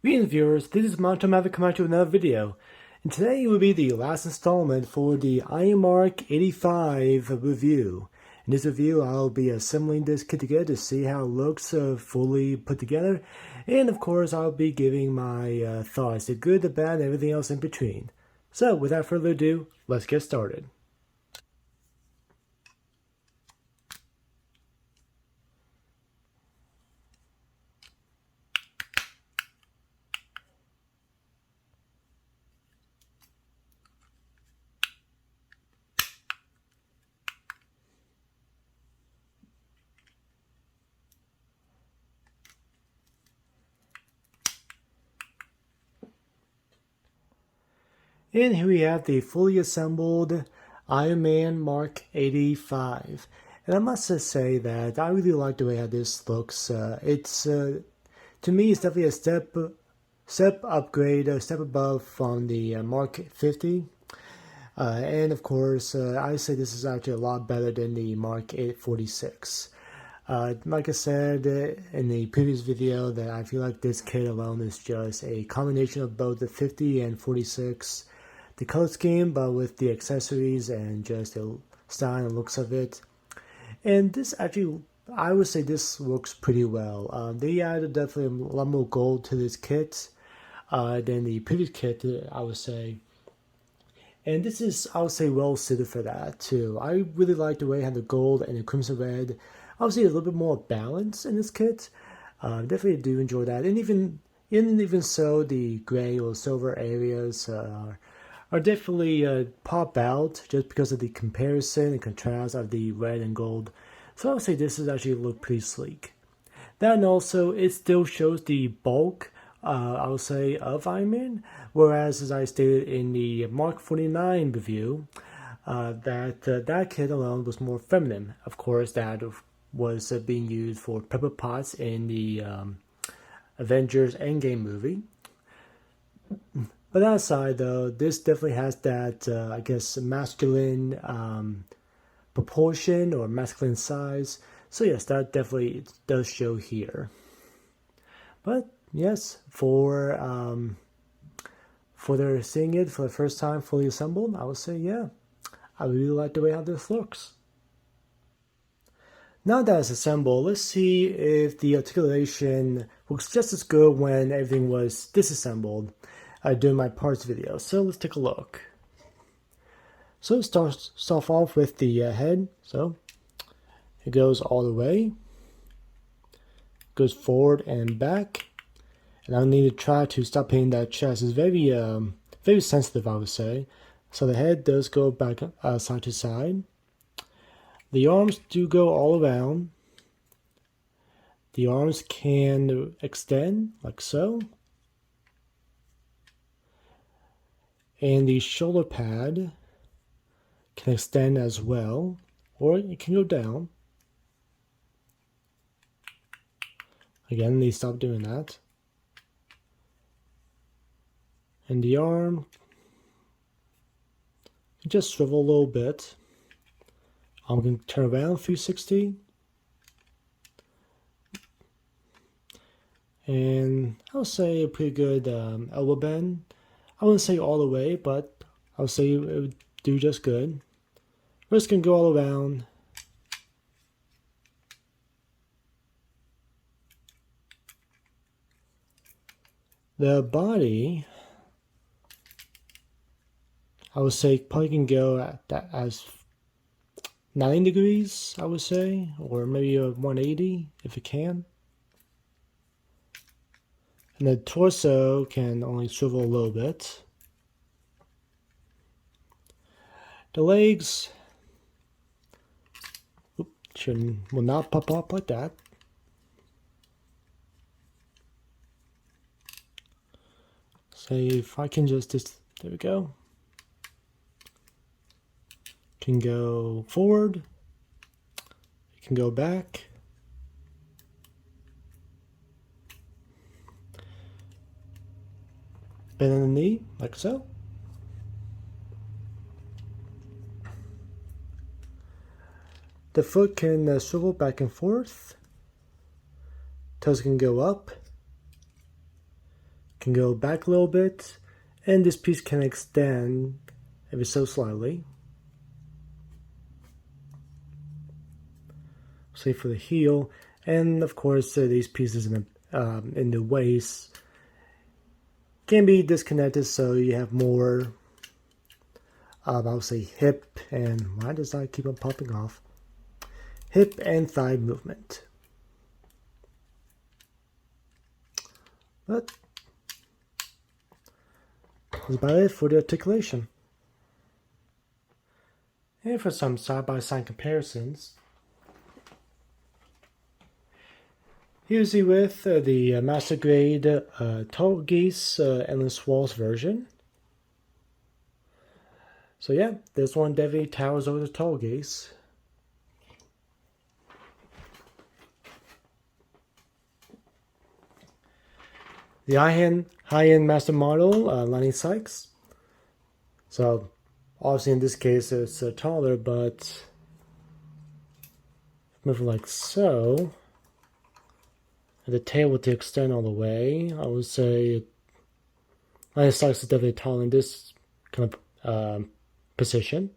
Greetings viewers, this is Morstorm having come out with another video, and today will be the last installment for the Ironman Mark LXXX V review. In this review I'll be assembling this kit together to see how it looks fully put together, and of course I'll be giving my thoughts, the good, the bad, and everything else in between. So without further ado, let's get started. And here we have the fully assembled Ironman Mark LXXX V. And I must just say that I really like the way how this looks. To me, it's definitely a step upgrade, a step above from the Mark 50. And of course, I say this is actually a lot better than the Mark 846. Like I said in the previous video, that I feel like this kit alone is just a combination of both the 50 and 46. The color scheme, but with the accessories and just the style and looks of it. And this actually, I would say this works pretty well. They added definitely a lot more gold to this kit than the previous kit, I would say. And this is, I would say, well suited for that too. I really like the way it had the gold and the crimson red. Obviously, a little bit more balance in this kit. Definitely do enjoy that. And even so, the gray or silver areas are definitely pop out just because of the comparison and contrast of the red and gold. So I would say this is actually look pretty sleek. Then also it still shows the bulk, I would say, of Ironman, whereas as I stated in the Mark 49 review, that kit alone was more feminine. Of course, that was being used for pepper pots in the Avengers Endgame movie. But that aside, though, this definitely has that, I guess, masculine proportion or masculine size. So yes, that definitely does show here. But yes, for their seeing it for the first time fully assembled, I would say, yeah, I really like the way how this looks. Now that it's assembled, let's see if the articulation works just as good when everything was disassembled during my parts video. So let's take a look. So start off with the head. So it goes all the way, goes forward and back, and I need to try to stop hitting that chest. It's very very sensitive, I would say. So the head does go back side to side. The arms do go all around. The arms can extend like so. And the shoulder pad can extend as well, or it can go down. Again, they stop doing that. And the arm can just swivel a little bit. I'm going to turn around 360. And I'll say a pretty good elbow bend. I wouldn't say all the way, but I'll say it would do just good. Wrist can go all around. The body, I would say, probably can go at that as 9 degrees, I would say, or maybe a 180 if it can. And the torso can only swivel a little bit. The legs will not pop up like that. Say if I can just there we go. Can go forward. It can go back. Bend in the knee, like so. The foot can swivel back and forth. Toes can go up. can go back a little bit, and this piece can extend ever so slightly. Same for the heel, and of course these pieces in the waist can be disconnected, so you have more, I would say, hip and why does that keep on popping off? Hip and thigh movement. But that's about it for the articulation. And for some side-by-side comparisons, here's the with the Master Grade Tall Geese Endless Walls version. So yeah, this one definitely towers over the Tall Geese. The high-end Master Model, Lonnie Sykes. So obviously in this case it's taller, but moving like so. And the tail would extend all the way. I would say Lonnie Sykes is definitely taller in this kind of position.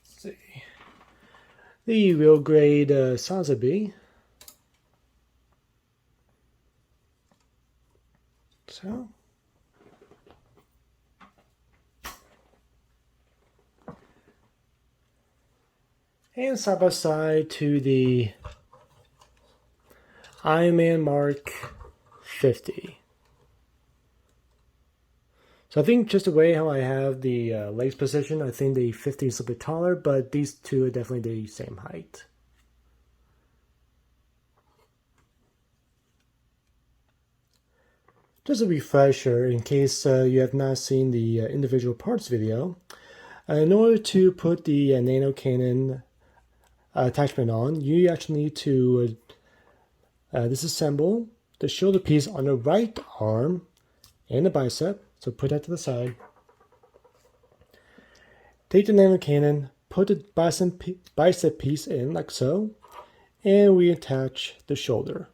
Let's see. The real grade Sotheby. So. And side by side to the Ironman Mark 50. So I think just the way how I have the legs positioned, I think the 50 is a bit taller, but these two are definitely the same height. Just a refresher in case you have not seen the individual parts video. In order to put the Nano Cannon attachment on, you actually need to disassemble the shoulder piece on the right arm and the bicep. So put that to the side. Take the Nano Cannon, put the bicep piece in like so, and reattach the shoulder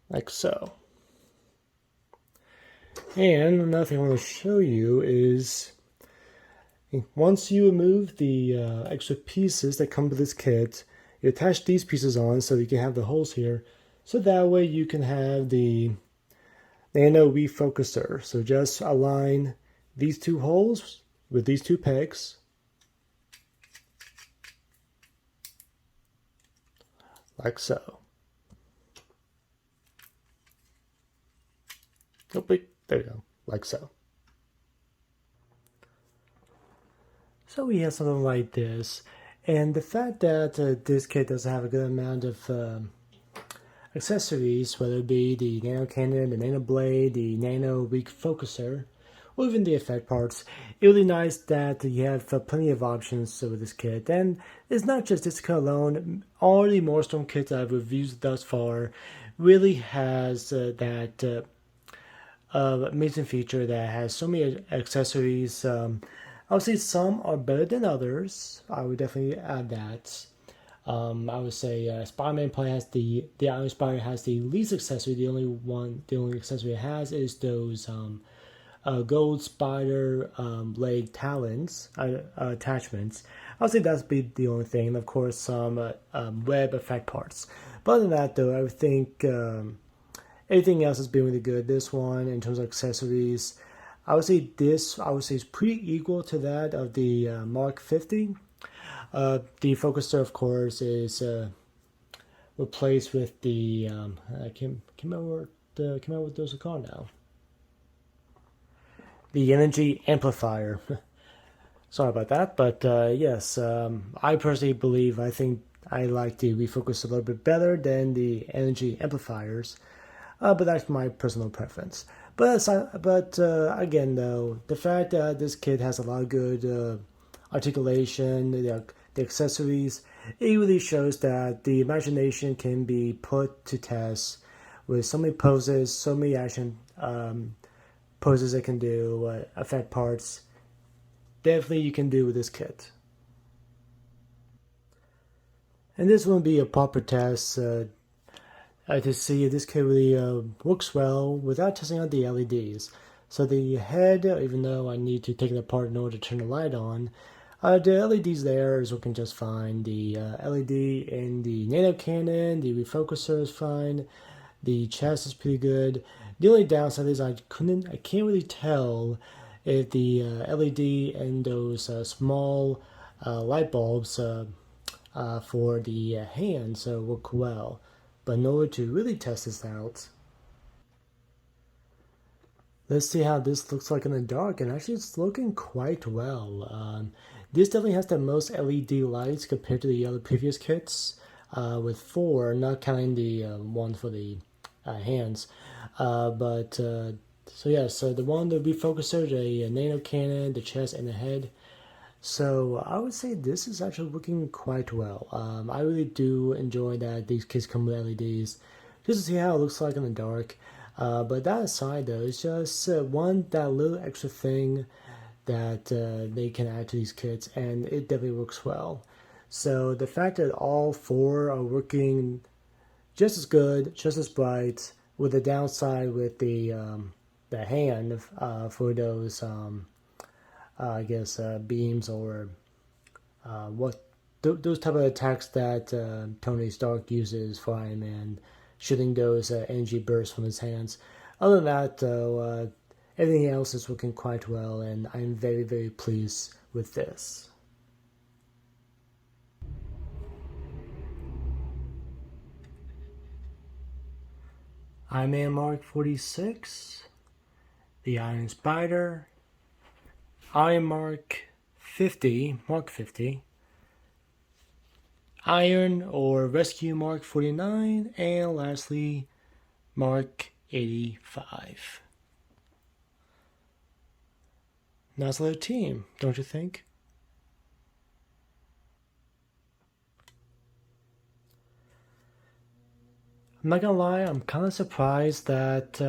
like so. And another thing I want to show you is once you remove the extra pieces that come with this kit, you attach these pieces on so you can have the holes here. So that way you can have the Nano refocuser. So just align these two holes with these two pegs. Like so. Oh, wait, there you go. Like so. So we have something like this. And the fact that this kit does have a good amount of accessories, whether it be the Nano Cannon, the Nano Blade, the Nano Refocuser, or even the effect parts, it's really nice that you have plenty of options with this kit. And it's not just this kit alone. All the Morstorm kits I've reviewed thus far really has that amazing feature that has so many accessories. I would say some are better than others. I would definitely add that. I would say Spider-Man probably has the Iron Spider has the least accessory. The only accessory it has is those gold spider leg talons attachments. I would say that's be the only thing. And of course, some web effect parts. But other than that, though, I would think everything else has been really good. This one, in terms of accessories, I would say is pretty equal to that of the Mark 50. The focuser, of course, is replaced with the I can't remember what those are called now. The energy amplifier. Sorry about that, but yes, I personally believe I think I like the refocus a little bit better than the energy amplifiers, but that's my personal preference. But again, though, the fact that this kit has a lot of good articulation, the accessories, it really shows that the imagination can be put to test with so many poses, so many action poses it can do, effect parts. definitely you can do with this kit. And this will be a proper test to see if this kit really works well without testing out the LEDs. So the head, even though I need to take it apart in order to turn the light on, the LEDs there is working just fine. The LED in the nano cannon, the refocuser is fine. The chest is pretty good. The only downside is I can't really tell if the LED and those small light bulbs for the hands work well. But in order to really test this out, let's see how this looks like in the dark. And actually it's looking quite well. This definitely has the most LED lights compared to the other previous kits, with 4, not counting the one for the hands. So yeah, so the one, the refocuser, the nano cannon, the chest, and the head. So I would say this is actually working quite well. I really do enjoy that these kits come with LEDs, just to see how it looks like in the dark. But that aside though, it's just that little extra thing that they can add to these kits, and it definitely works well. So the fact that all 4 are working just as good, just as bright, with the downside with the hand for those I guess beams or those type of attacks that Tony Stark uses for Iron Man, shooting those energy bursts from his hands. Other than that, though, everything else is working quite well, and I'm very, very pleased with this. Ironman Mark 46, the Iron Spider, Iron Mark 50, Mark 50, Iron or Rescue Mark 49, and lastly, Mark 85. Nice little team, don't you think? I'm not gonna lie, I'm kind of surprised that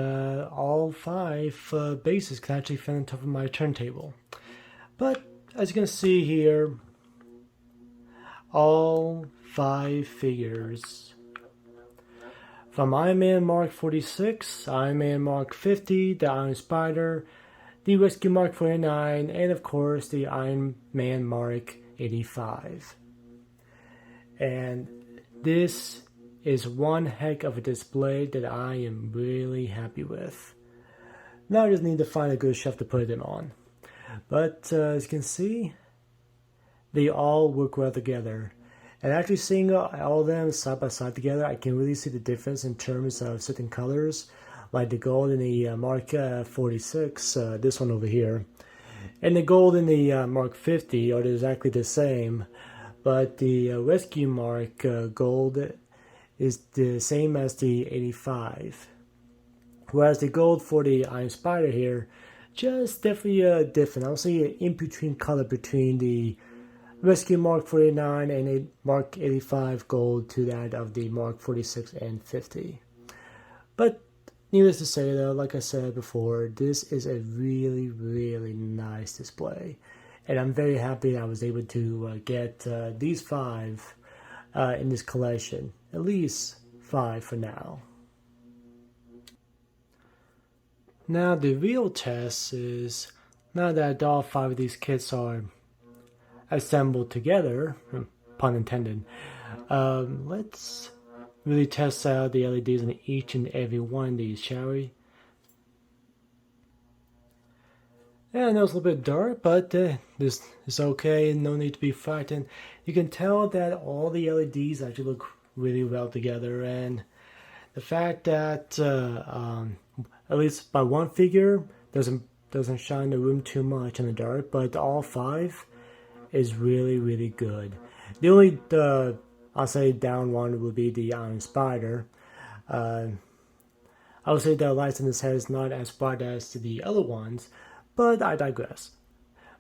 all 5 bases can actually fit on top of my turntable. But as you can see here, all 5 figures from Iron Man Mark 46, Iron Man Mark 50, the Iron Spider, the Rescue Mark 49, and of course the Iron Man Mark 85. And this is one heck of a display that I am really happy with. Now I just need to find a good shelf to put them on. But as you can see, they all work well together. And actually seeing all of them side by side together, I can really see the difference in terms of certain colors, like the gold in the Mark 46, this one over here, and the gold in the Mark 50 are exactly the same, but the Rescue Mark gold is the same as the 85. Whereas the gold for the Iron Spider here, just definitely different. I'll say an in-between color between the Rescue Mark 49 and a Mark 85 gold to that of the Mark 46 and 50. But needless to say though, like I said before, this is a really, really nice display. And I'm very happy that I was able to get these 5 in this collection. At least 5 for now. Now the real test is, now that all 5 of these kits are assembled together, pun intended, let's really test out the LEDs in each and every one of these, shall we? Yeah, I know it's a little bit dark, but this is okay, no need to be frightened. You can tell that all the LEDs actually look really well together, and the fact that at least by one figure doesn't shine the room too much in the dark, but all 5 is really, really good. The only I'll say down one would be the Iron Spider. I would say the lights in his head is not as bright as the other ones, but I digress.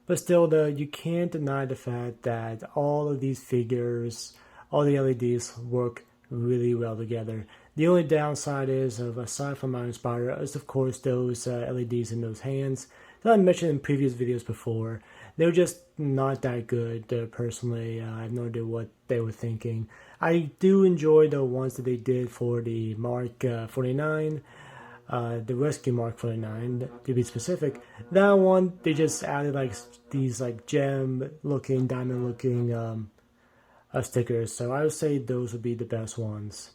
But still, though, you can't deny the fact that all of these figures, all the LEDs work really well together. The only downside is, aside from Iron Spider, is of course those LEDs in those hands that I mentioned in previous videos before, They're just not that good, personally. I have no idea what they were thinking. I do enjoy the ones that they did for the Mark 49, the Rescue Mark 49 to be specific. That one, they just added like these like gem looking, diamond looking stickers. So I would say those would be the best ones.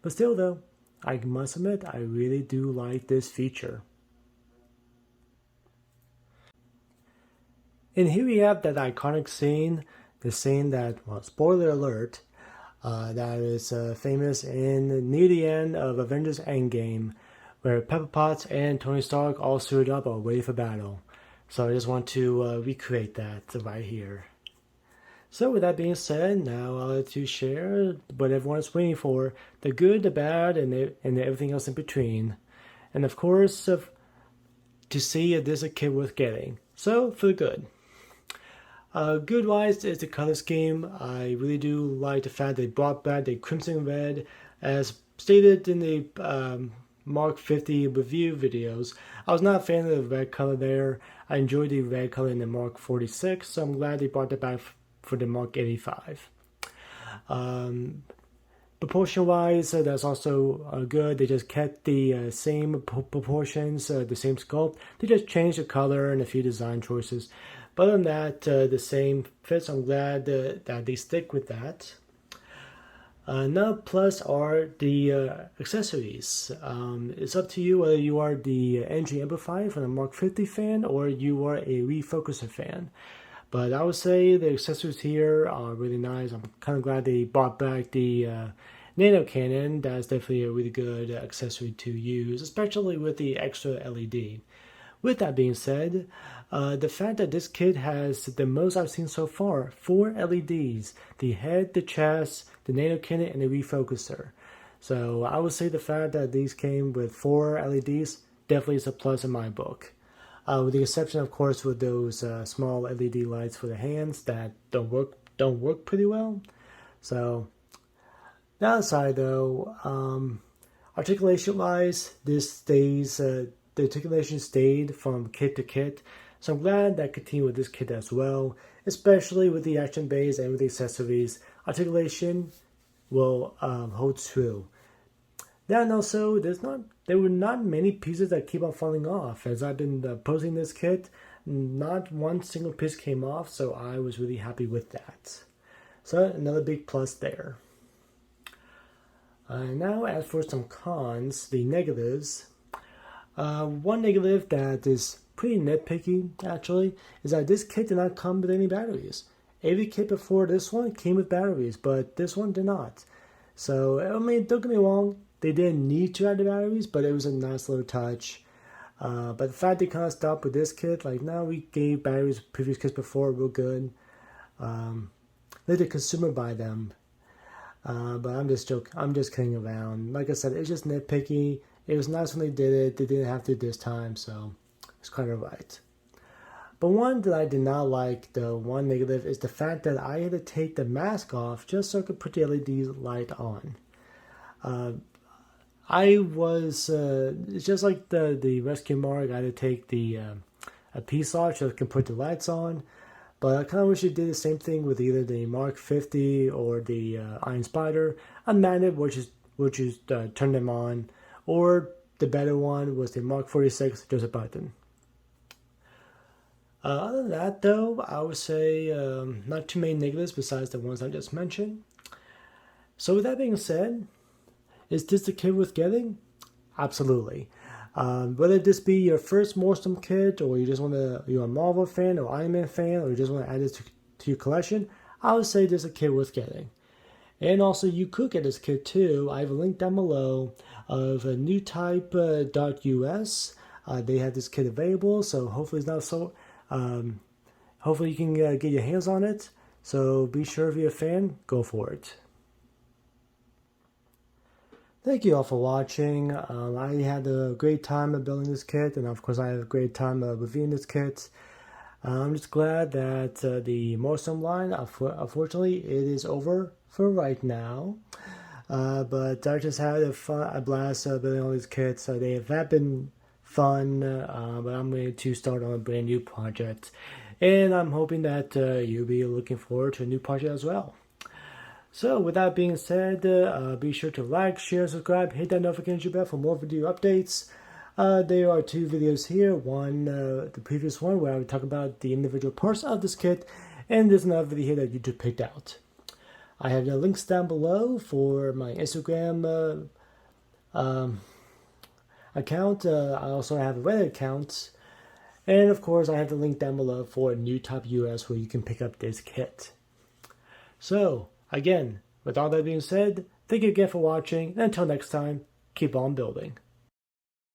But still though, I must admit, I really do like this feature. And here we have that iconic scene, the scene that, well, spoiler alert, that is famous in near the end of Avengers Endgame, where Pepper Potts and Tony Stark all suited up are ready for battle. So I just want to recreate that right here. So with that being said, now I'll let you share what everyone's waiting for, the good, the bad, and everything else in between. And of course, to see if there's a kid worth getting. So, for the good. Good-wise is the color scheme. I really do like the fact they brought back the crimson red, as stated in the Mark 50 review videos. I was not a fan of the red color there. I enjoyed the red color in the Mark 46, so I'm glad they brought that back for the Mark 85. Proportion-wise, that's also good. They just kept the same proportions, the same sculpt. They just changed the color and a few design choices. But other than that, the same fits. I'm glad that they stick with that. Now, plus are the accessories. It's up to you whether you are the engine amplifier from the Mark 50 fan or you are a refocuser fan. But I would say the accessories here are really nice. I'm kind of glad they brought back the nano cannon. That's definitely a really good accessory to use, especially with the extra LED. With that being said, the fact that this kit has the most I've seen so far, 4 LEDs, the head, the chest, the nano cannon, and the refocuser. So I would say the fact that these came with 4 LEDs definitely is a plus in my book. With the exception, of course, with those small LED lights for the hands that don't work pretty well. So, that aside though, articulation-wise, this stays. The articulation stayed from kit to kit, so I'm glad that continued with this kit as well. Especially with the action bays and with the accessories, articulation will hold true. Then also, there were not many pieces that keep on falling off. As I've been posting this kit, not one single piece came off, so I was really happy with that. So another big plus there. Now as for some cons, the negatives. One negative that is pretty nitpicky, actually, is that this kit did not come with any batteries. Every kit before this one came with batteries, but this one did not. So, I mean, don't get me wrong, they didn't need to add the batteries, but it was a nice little touch. But the fact they kind of stopped with this kit, like, now we gave batteries previous kits before, real good. Let the consumer buy them. But I'm just joking. I'm just kidding around. Like I said, it's just nitpicky. It was nice when they did it. They didn't have to this time, so it's kind of right. But one that I did not like, the one negative, is the fact that I had to take the mask off just so I could put the LED light on. It's just like the Rescue Mark, I had to take a piece off so I can put the lights on. But I kind of wish you did the same thing with either the Mark 50 or the Iron Spider. A magnet which is turn them on. Or the better one was the Mark 46, just a button. Other than that, though, I would say not too many negatives besides the ones I just mentioned. So with that being said, is this the kit worth getting? Absolutely. Whether this be your first Morstorm kit, or you're a Marvel fan or Iron Man fan, or you just want to add this to your collection, I would say this is a kit worth getting. And also, you could get this kit too. I have a link down below of newtype.us. They have this kit available, so hopefully it's not so. Hopefully you can get your hands on it. So be sure if you're a fan, go for it. Thank you all for watching. I had a great time building this kit, and of course I had a great time reviewing this kit. I'm just glad that the Morstorm line, unfortunately, it is over for right now. But I just had a blast building all these kits. They have been fun, but I'm going to start on a brand new project. And I'm hoping that you'll be looking forward to a new project as well. So with that being said, be sure to like, share, subscribe, hit that notification bell for more video updates. There are two videos here. One, the previous one, where I would talk about the individual parts of this kit, and there's another video here that YouTube picked out. I have the links down below for my Instagram account. I also have a Reddit account. And of course, I have the link down below for New Top US where you can pick up this kit. So, again, with all that being said, thank you again for watching, and until next time, keep on building.